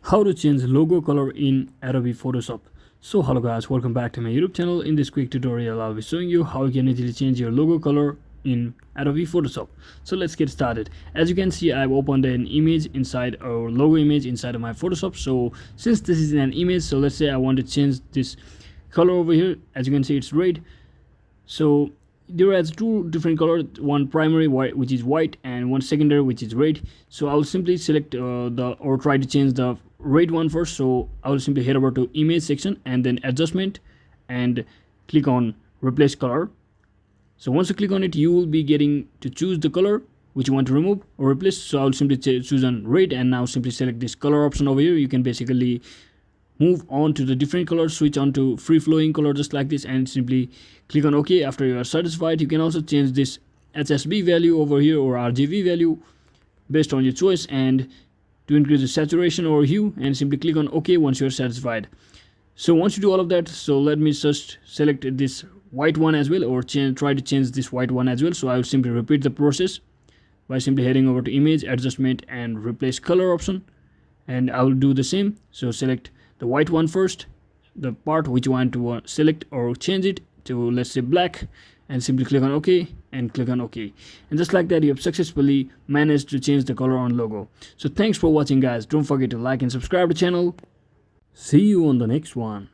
How to change logo color in Adobe Photoshop. So hello guys, welcome back to my YouTube channel. In this quick tutorial I'll be showing you how you can easily change your logo color in Adobe Photoshop. So let's get started. As you can see, I've opened an image inside, or logo image inside of my Photoshop. So since this is an image, so let's say I want to change this color over here. As you can see, it's red. So there are two different colors, one primary white, which is white, and one secondary, which is red. So I'll simply select try to change the red one first. So I will simply head over to image section and then adjustment and click on replace color. So once you click on it, you will be getting to choose the color which you want to remove or replace. So I'll simply choose on red, and now simply select this color option over here. You can basically move on to the different colors, switch on to free flowing color just like this, and simply click on OK. After you are satisfied, you can also change this HSB value over here or RGB value based on your choice, and to increase the saturation or hue, and simply click on OK once you are satisfied. So once you do all of that, so let me just select this white one as well, or try to change this white one as well. So I will simply repeat the process by simply heading over to image, adjustment, and replace color option, and I will do the same. So select the white one first, the part which you want to select or change it to, let's say, black, and simply click on OK and click on OK. And just like that, you have successfully managed to change the color on logo. So thanks for watching guys. Don't forget to like and subscribe to the channel. See you on the next one.